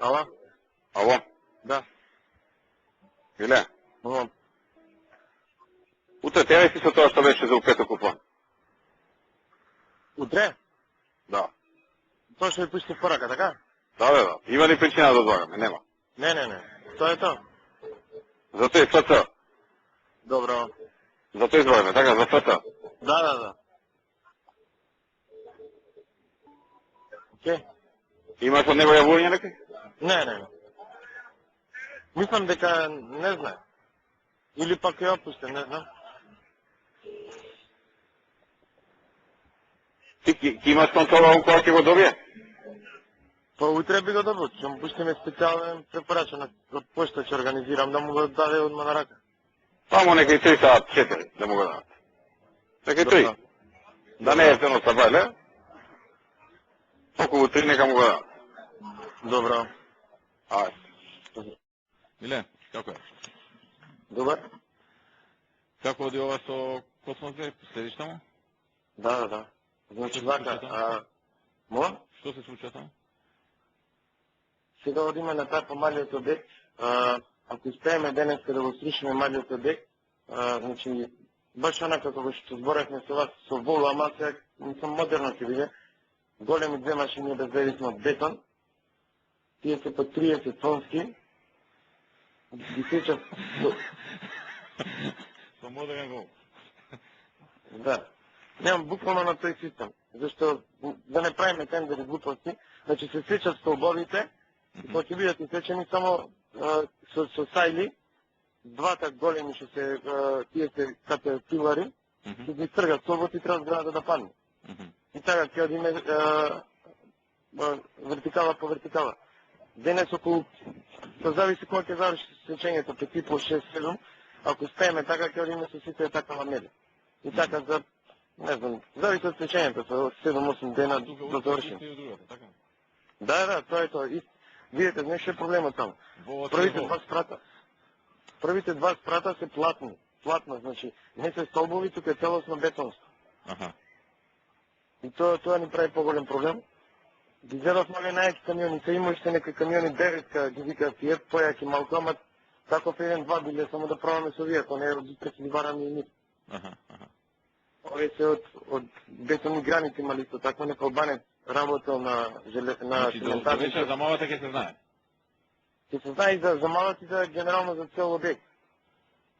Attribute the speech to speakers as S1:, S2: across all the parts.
S1: Ало?
S2: Ало?
S1: Да.
S2: Иле?
S1: Ало.
S2: Утре терай си со тоа што беше за упето купон.
S1: Утре?
S2: Да.
S1: Тоа што ви пусти в порака, така?
S2: Да. Има ли причина да одлагаме? Нема.
S1: Не. Тоа е тоа.
S2: Зато и ФЦ.
S1: Добро.
S2: Зато излагаме, така, за ФЦ.
S1: Да. Окей.
S2: Имаш од него јавување некој?
S1: Не. Мислам дека не знае. Или пак ја опусте, не знам.
S2: Ти ќе имаш контрола он кога ќе го добие?
S1: Па утре би го добил, ќе му пустиме специјален препорачен од пошта ќе организирам да му го даде одма на рака.
S2: Само некој 3 саат, 4 да му го дадат. Некој 3. Да не е цено сабале. Околу 3 нека му го дадат.
S1: Добро.
S2: Ајде.
S3: Миле, како е?
S1: Добар?
S3: Како оди ова со Космос 2? Следиш таму?
S1: Да. Значи вака, мо?
S3: Што се случува таму?
S1: Сега одиме на тај помалиот обект. Ако успееме денеска да го срушиме малиот обект, значи, баш онака како што зборевме со вас, со волу, ама сега сум модерно ќе биде, големи две машини обезбедисме од бетон, тие се по 30 тонски, ги сечат
S3: Со модерен гол.
S1: Да. Немам буквално на тој систем, зашто да не правиме тендери глупости, значи се сечат столбовите, и ќе бидат исечени само со сајли, двата големи што се тие се катепилари, ќе ги тргат столбот и треба зградата да падне. И така ќе одиме вертикала по вертикала. Денес околу, тоа зависи кога ќе заврши сечењето, 5 по 6-7, ако успееме така ќе одиме со сите така ламели. И така за, не знам, зависи од сечењето, со 7-8 дена да завршим. Да, тоа е тоа. Видите, нешто е проблемот таму. Првите два спрата се платни. Платно, значи, не се столбови, тука е целосно бетонско. И тоа ни прави поголем проблем. Ги зедов мале најаки камиони, се има уште некои камиони, деветка, ги викаат тие, појаки малко, ама таков еден-два биле, само да праваме со вие, тоа не е од преки варами и нив. Овие се од бетонни граници имали исто такво, нека Албанец работел на
S3: Значи, до вечер за малата ќе се знае?
S1: Ќе се знае и за малата и за генерално за цел обект.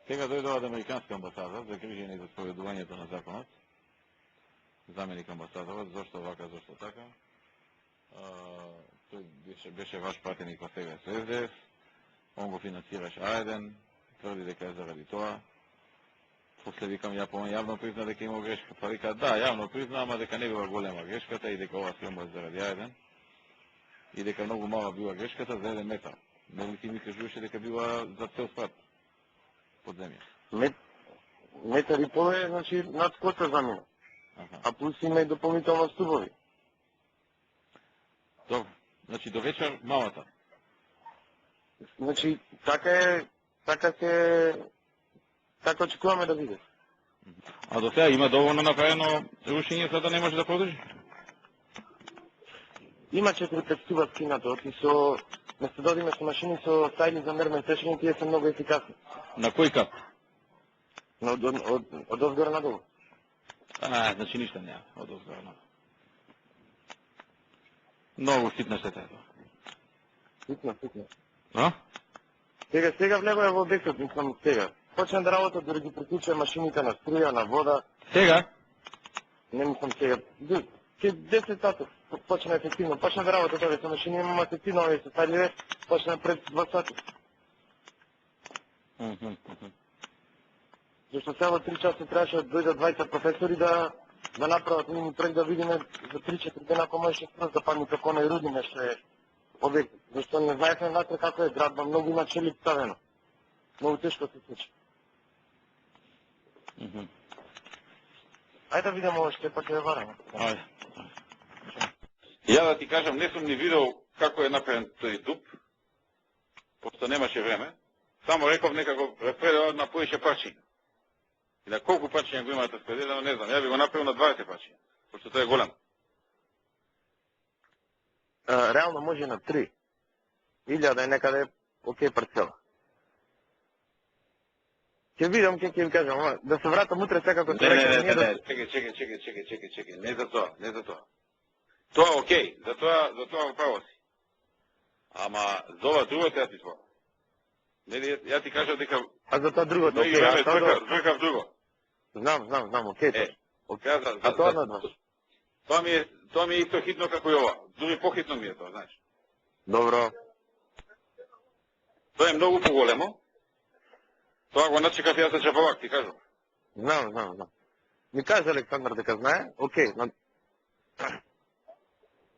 S3: Сега дојде од Американска амбасада, загрижени за спроведувањето на законот. Заменик амбасадорот, зашто вака, зашто така. Тој беше ваш пратеник во сега со СДС, он го финансираше А1, тврди дека е заради тоа. После викам, јавно призна дека има грешка. Па вика, да, јавно призна, ама дека не била голема грешката и дека ова филм е заради А1. И дека многу мала била грешката за 1 метар. Нели ти ми кажуваше дека била за цел спрат под земја?
S1: Метар и пол е, значи, над кота замина. А плюс има и дополнително стубови.
S3: Добро. Значи, до вечер малата.
S1: Значи, така очекуваме да биде.
S3: А до сега има доволно направено рушење за да не може да продолжи?
S1: Има 4-5 стуба скинато и со место да одиме со машини со сајли за мермен тешење, тие се многу ефикасни.
S3: На кој кап?
S1: Од озгора надолу.
S3: Значи ништа няма од озгора надолу. Многу ситна штета е тоа.
S1: Ситна.
S3: А?
S1: Сега влегува во обектот, мислам сега. Почна да работат да ги приклучува машините на струја, на вода.
S3: Сега?
S1: Не мислам сега. Ке 10 сата почна ефективно. Почна да работат овие со машини, имаме ефективно овие со сајливе, почна пред 2 сати. Зашто сега во 3 часа требаше да дојдат 20 професори да направат мини проект да видиме за 3-4 дена ако можеше скроз да падне како оној Рудине што е обект. Зашто не знаехме внатре како е градба, многу има челик ставено. Многу тешко се случи. Ајде да видиме оште, па ќе ја вараме.
S3: Ајде.
S2: Ја да ти кажам, не сум ни видел како е направен тој дуб, пошто немаше време. Само реков нека го распределат на повеќе парчиња. И на колку парчиња го имате распределено, не знам. Ја би го направил на 20 парчиња, пошто тоа е голем.
S1: Реално може на 3. 1000 е некаде окей парцела. Ќе видам, ќе ви кажам, ама да се вратам утре секако се рекам, ние да...
S2: Чекай, не за тоа. Тоа окей, за тоа право си. Ама за ова другото ја ти зборам. Нели, ја ти кажав дека...
S1: А за тоа другото, окей,
S2: време
S1: а тоа...
S2: збркав друго.
S1: Знам, окей,
S2: Окей,
S1: а тоа на вас?
S2: Тоа ми е исто хитно како и ова. Дури похитно ми е тоа, знаеш.
S1: Добро.
S2: Тоа е многу поголемо. Тоа го начекав јас за чапалак, ти кажам.
S1: Знам. Ми каже Александар дека знае, окей, но...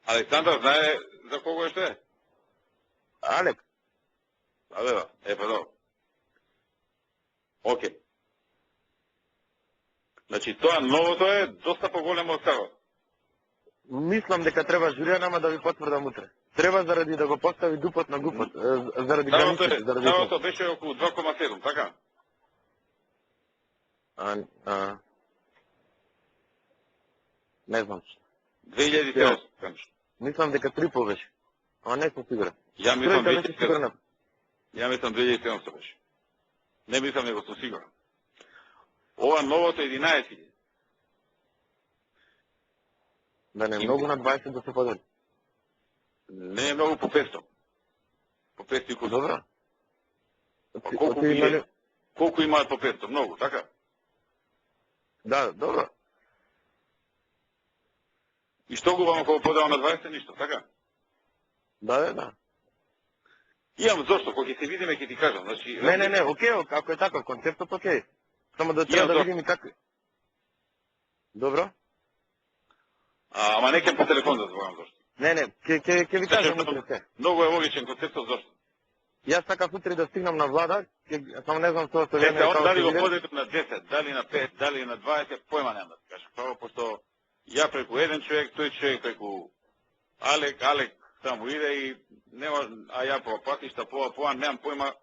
S2: Александар знае за кого е што е?
S1: Алек,
S2: Да, па добро. Окей. Значи, тоа новото е доста поголемо од старото.
S1: мислам дека треба журија нама да ви потврдам утре. Треба заради да го постави дупот на гупот, заради границите, заради...
S2: Старото беше околу 2,7, така?
S1: Не знам.
S2: 2700.
S1: Мислам дека 3 беше. Ама не сум сигурен.
S2: Ја мислам
S1: Стројка беше сигурна.
S2: 2700 беше. Не мислам, него сум сигурен. Ова новото 11.
S1: Да не е многу на 20 да се подели.
S2: Не е многу по 500. По 500 и кусок.
S1: Добро.
S2: Па колку имаат по 500? Многу, така?
S1: Да, добро.
S2: И што го вам кога подава на 20? Ништо, така?
S1: Да.
S2: Имам зошто, кога ќе се видиме ќе ти кажам. Значи,
S1: Не, окей, ако е таков концептот, окей. Само да треба да видиме како... Добро?
S2: Ама не ќе по телефон да зборам зошто.
S1: Не, ќе ви кажам утре се.
S2: Многу е логичен концептот зошто.
S1: Јас сакав утре да стигнам на влада, само не знам тоа со
S2: Ете, он дали го подетот на 10, дали на 5, дали на 20, појма нема да ти кажам. Право, пошто ја преку еден човек, тој човек преку Алек само иде и нема, а ја по патишта, поа, немам појма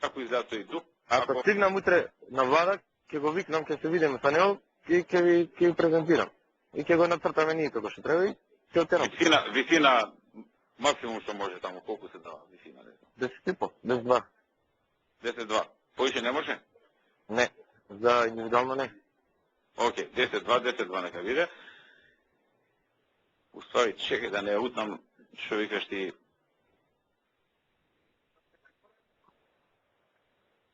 S2: како изгледа тој дух.
S1: Ако стигнам утре на влада, ќе го викнам, ќе се видиме со него и ќе ви презентирам. И ќе го нацртаме ние како што треба и ќе отерам.
S2: Висина, максимум што може таму, колку се дава висина, не знам.
S1: 10,5, 10,2.
S2: 10-2. Поише не може?
S1: Не, за индивидуално не.
S2: Окей, 10-2 нека биде. Уствари, чекај да не утнам, што викаш ти...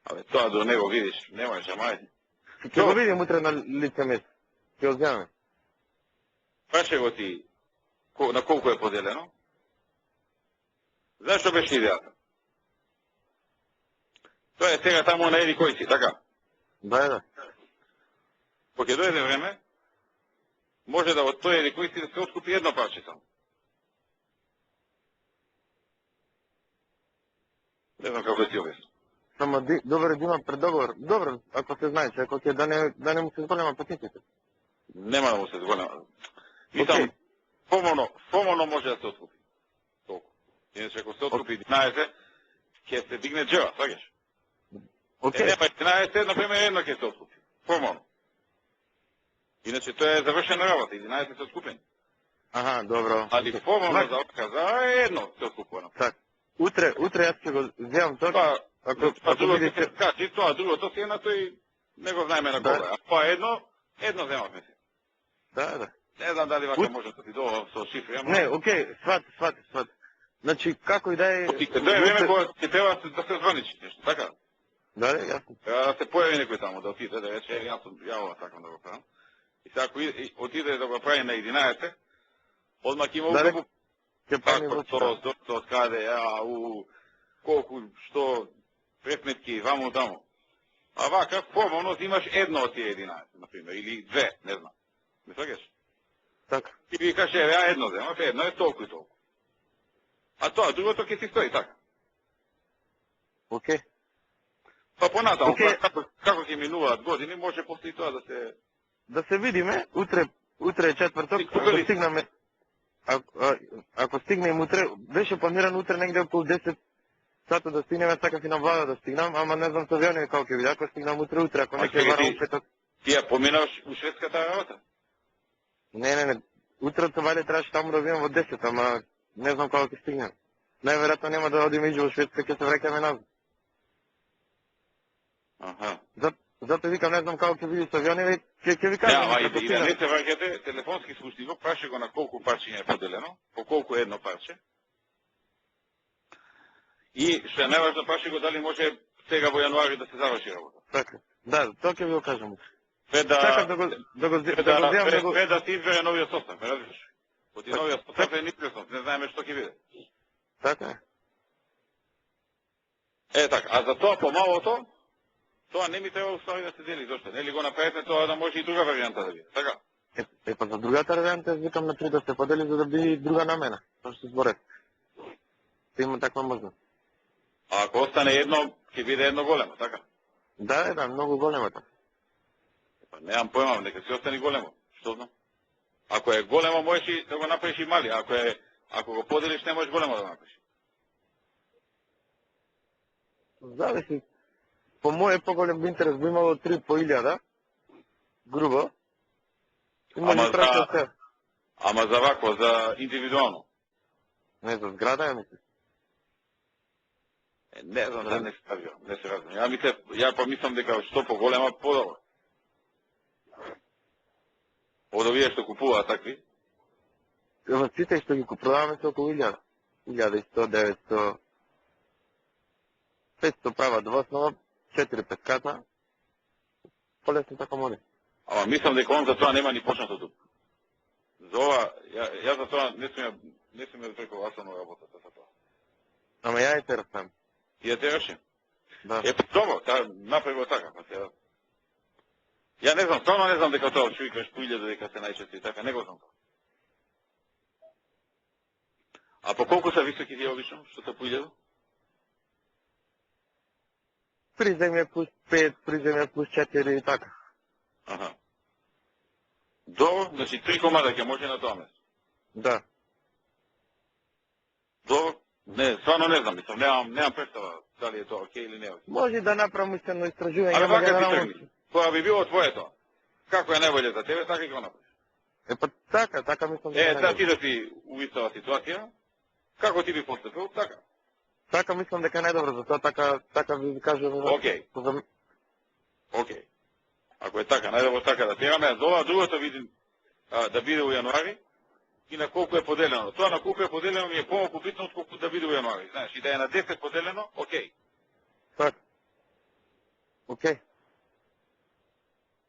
S2: Абе, тоа до него видиш, немаш, ама...
S1: Ќе го видим утре на лице место. Ќе го земаме.
S2: Праче го ти, на колку е поделено. Знаеш што беше идејата? Тоа е сега таму на еди кој си, така?
S1: Да.
S2: Кога ќе дојде време, може да од тој еди кој си да се откупи едно парче само. Не знам како ти обяснам.
S1: Само добро да има предоговор. Добро, ако се знае, ако ќе да не му се зголема патниците.
S2: Нема да му се зголема. Мислам, формално може да се откупи. Толку. Иначе ако се откупи 11, ќе се дигне джева, сваѓаш?
S1: Окей.
S2: Нема 11, например, едно ќе се откупи. Формално. Иначе тоа е завршена работа, 11 се откупени.
S1: Аха, добро.
S2: Али формално за отказа едно се откупува.
S1: Так. Утре јас ќе го земам тоа.
S2: Ако видите, качи тоа другото си е на тој, не го знаеме на кога. А тоа едно земавме се.
S1: Да.
S2: Не знам дали вака може да ти дова со шифри, ама...
S1: Не, окей, сват. Значи, како и да е...
S2: Тоа е време кога ќе треба да се званичи нешто, така?
S1: Да, јасно.
S2: Треба да се појави некој таму, да отиде, да рече, ја ова сакам да го правам. И сега ако отиде да го прави на 11, одмак има укупу...
S1: Ќе прави вруча.
S2: Тоа каде, колку, што, пресметки, ваму таму. А вака, формално имаш едно од тие 11, например, или две, не знам. Не сваќаш?
S1: Така.
S2: И ви каже, ја едно земав, едно е толку и толку. А тоа, другото ќе си стои така.
S1: Окей.
S2: Па понатаму, како ќе минуваат години, може после тоа да се...
S1: Да се видиме, утре е четврток, ако стигнаме... Ако стигнем утре, беше планирано утре негде околу 10 сата да стигнеме, сакав и на влада да стигнам, ама не знам со авионија како ќе биде, ако стигнам утре, ако не ќе варам петок.
S2: Ти ја поминаваш у шведската работа?
S1: Не. Утре вале требаше таму да видам во 10, ама не знам како ќе стигнем. Најверојатно нема да одиме и во Шведска, ќе се враќаме назад.
S2: Аха.
S1: Зато викам, не знам како ќе биде со авиони, ќе ви
S2: Да,
S1: кажам.
S2: ама и да не се враќате, телефонски слушни го, праши го на колку парчиња е поделено, по колку е едно парче. И што е најважно, праши го дали може сега во јануари да се заврши работа.
S1: Така. Да, тоа ќе ви го кажам.
S2: Пред да
S1: Сакам да го земам
S2: пред да се избере новиот состав, ме разбираш? Оти новиот состав е неизвестно, не знаеме што ќе биде.
S1: Така
S2: Е така, а за тоа помалото, тоа не ми треба устави да се дели, зошто? Нели го направите тоа да може и друга варијанта да биде, така?
S1: Па за другата варијанта викам на 3 да се подели за да би друга намена. Тоа што зборев. Те има таква можност.
S2: А ако остане едно, ќе биде едно големо, така?
S1: Да, многу голема така.
S2: Па немам појма, нека си остане големо. Што знам? Ако е големо, можеш и да го направиш и мали. Ако го поделиш, не можеш големо да го направиш.
S1: Зависи. По моје поголем интерес би имало 3 по 1000, грубо.
S2: Ама за вако, за индивидуално.
S1: Не, за зграда ја мислиш.
S2: Не знам, да не се ставио, не се разбирам. Ја помислам дека што поголема, подобро. Од овие што купуваат такви?
S1: Во сите што ги продаваме се околу 1000. 1100, 900, 500 прават во основа, 4-5 ката. Полесно така може.
S2: Ама мислам дека он за тоа нема ни почнато тук. За ова, ја за тоа не сум ја прековасано работата за тоа.
S1: Ама ја е терасам.
S2: Ја те реши?
S1: Да.
S2: Добро, направи го така, па се. Ја не знам, стварно не знам дека тоа што викаш по 1000 дека се најчести така, не го знам тоа. А по колку се високи тие обично, што се по 1000?
S1: Приземје плюс 5, приземје плюс 4 и така.
S2: Аха. Добро, значи 3 комада ќе може на тоа место.
S1: Да.
S2: Добро. Не, стварно не знам, мислам, немам представа дали е тоа окей или не е.
S1: Може да направам истинно истражување.
S2: Абе, вака ти тргни. Кога би било твоето, како е најболje за тебе, така и го направиш.
S1: Па така мислам.
S2: Да ти да си у истава ситуација, како ти би постапил, така.
S1: Така мислам дека е најдобро за тоа, така ви кажувам.
S2: Окей. Окей. Ако е така, најдобро така да тераме, а за ова другото видим да биде у јануари и на колку е поделено. Тоа на колку е поделено ми е помалку битно отколку да биде у јануари. Знаеш, и да е на 10 поделено, окей.
S1: Така. Окей.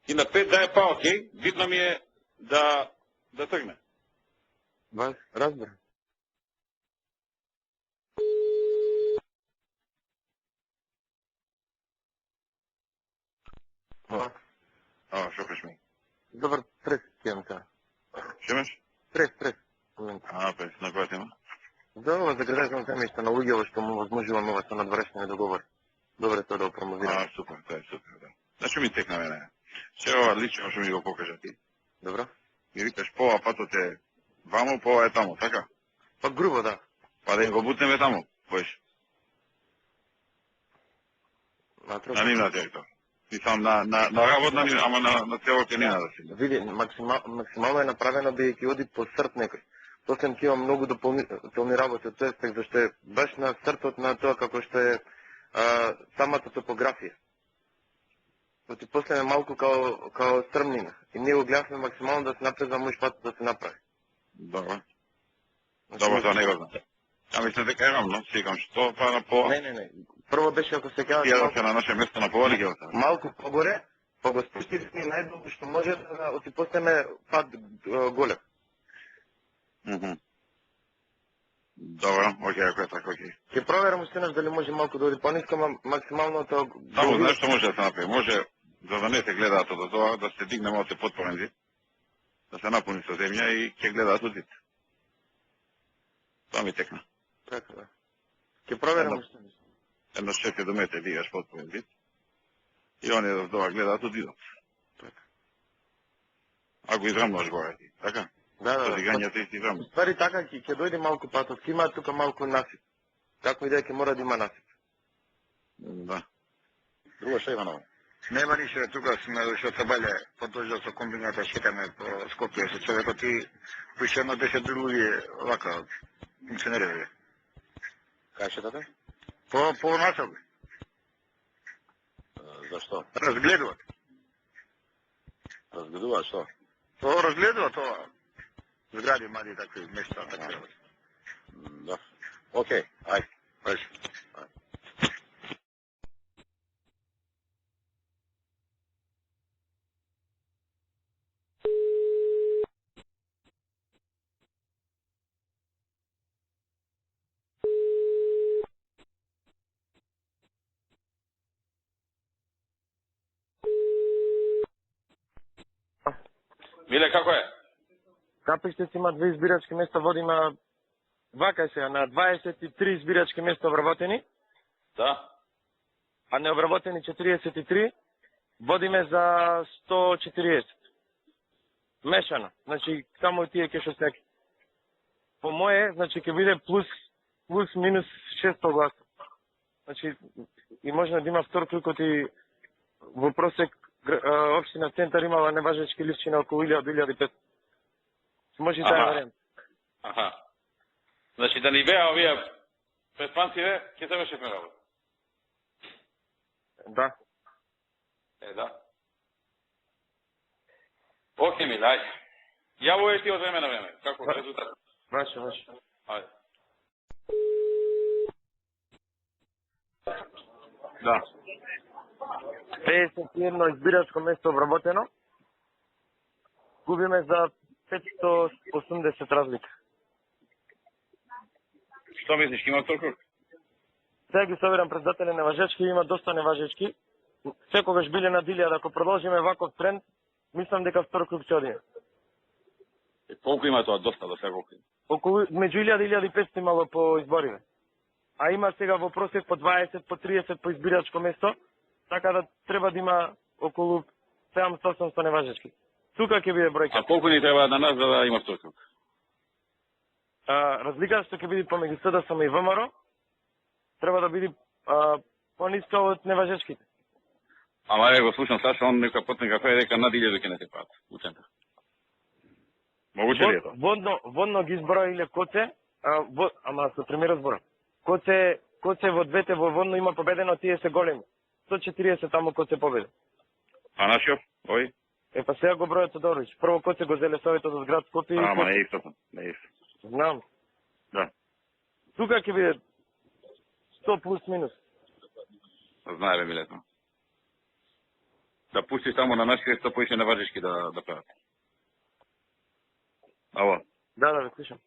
S2: И на 5 да е па окей, битно ми е да тргне.
S1: Бас, разбирам.
S2: Шо кажеш ми?
S1: Добар стрес имам сега.
S2: Шо имаш?
S1: Стрес.
S2: Прес, на која тема?
S1: За ова за градежно земјиште на луѓето што му возможуваме ова со надвршни договор. Добре тоа да го промовираме.
S2: Супер, тоа е супер, да. Зашо ми текна мене? Се ова лично што ми го покажа ти.
S1: Добро?
S2: И викаш по ова патот е вамо, по ова е тамо, така?
S1: Па грубо, да.
S2: Па да им го бутнеме тамо, поиш. На нивна територија. Мислам на работна нивна, ама на целоке нема да се.
S1: Види, максимално е направено бидејќи оди по срт некој. После ќе има многу дополнителни работи од тој аспект, зашто е баш на сртот на тоа како што е самата топографија. Оти после е малку као стрмнина. И ние го гледавме максимално да се направи за мој пат да се направи.
S2: Добро. Добро, тоа не го знам. Ја мислам дека е рамно, сикам што па на по...
S1: Не. Прво беше ако се кажа...
S2: Ја да се на наше место на по ли ќе
S1: малку погоре, па го спустили сме најдолу што може да оти постеме пат голем.
S2: Добро, окей, ако е така, окей.
S1: Ќе проверам уште еднаш дали може малку да оди пониско, ама максимално тоа...
S2: Само знаеш што може да се направи? Може, за да не се гледаат од тоа, да се дигне малце подпорен зид, да се напуни со земја и ќе гледаат од зид. Тоа ми текна.
S1: Така, да. Ќе проверам уште еднаш.
S2: Едно 6 до метри дигаш подпорен зид и они од тоа гледаат од зидот.
S1: Така.
S2: Ако израмнаш горе ти, така?
S1: Да.
S2: Дигањето исти израмно.
S1: Ствари така ќе дојде малку патот, ќе има тука малку насип. Како и да ќе мора да има насип.
S2: Да. Друго што има ново?
S4: Нема ништо, тука сме дошли од Сабале, подолжа со комбината, шетаме по Скопје со човекот и пуше едно 10 други вака функционерија.
S2: кажете?
S4: По насоби.
S2: Защо?
S4: Разгледуват.
S2: Разгледува, що?
S4: То разгледува тоа. Згради, мали такви места, така.
S2: Да. Окей, ајде.
S4: Пајде.
S2: Миле, како е?
S1: Капиштец има 2 избирачки места, водиме вака сега на 23 избирачки места обработени,
S2: Да.
S1: а необработени 43, водиме за 140. Мешано. Значи, само тие ќе што секи. По мое, значи, ќе биде плюс минус 600 гласа. Значи, и можно да има втор круг, и во просек општина Центар имала неважечки лифчи на околу 1000-1500. Може и таа варијант.
S2: Аха. Значи да ни беа овие предпанциве, ќе се вршиме работа.
S1: Да.
S2: Да. Окей, миле, ајде. Јавувај ти од време на време. Како резултат?
S1: Ваше.
S2: Ајде.
S1: Да. 51 избирачко место обработено. Губиме за 580 разлика.
S2: Што мислиш, ќе има втор круг?
S1: Сега ги собирам председатели неважечки, има доста неважечки. Секогаш биле на дилија, да ако продолжиме ваков тренд, мислам дека втор круг ќе одиме.
S2: Колку има тоа? Доста, до сега колку има?
S1: Околу меѓу 1000 и 1500 имало по избориве. А има сега во просек по 20, по 30 по избирачко место, така да треба да има околу 700-800 неважечки. Тука ќе биде бројка.
S2: А колку ни треба на нас за да има втор круг?
S1: Разликата што ќе биде помеѓу СДСМ и ВМРО треба да биде пониска од неважечките.
S2: Ама го слушам Саша, он нека потне кафе и дека над 1000 ќе не се прават у центар. Могуче ли е тоа?
S1: Водно ги изброиле Коце, ама со премиер збора. Коце во двете во водно има победено, тие се големи. 140 таму Коце победи.
S2: А нашиот? Ој?
S1: Па сега го бројат Тодорович. Прво Коце го зеле советот за град Скопје.
S2: Ама не е истото, не е истото.
S1: Знам.
S2: Да.
S1: Тука ќе биде 100 плюс минус.
S2: Знае бе, милето. Да пусти само на нашите, што поише на важички да прават. Ало.
S1: Да, ве слушам.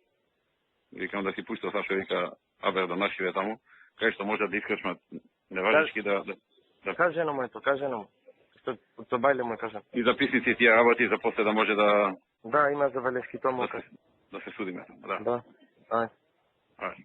S2: Викам да си пустил Сашо, вика, абе, да нашиве таму, кај што може да искашмат неважички да...
S1: Каже на моето, каже на му. Што бајле му кажам.
S2: И записници тие работи за после да може да...
S1: Да, има забелешки, тоа му
S2: да се судиме. Да.
S1: Да. Ај.
S2: Ај.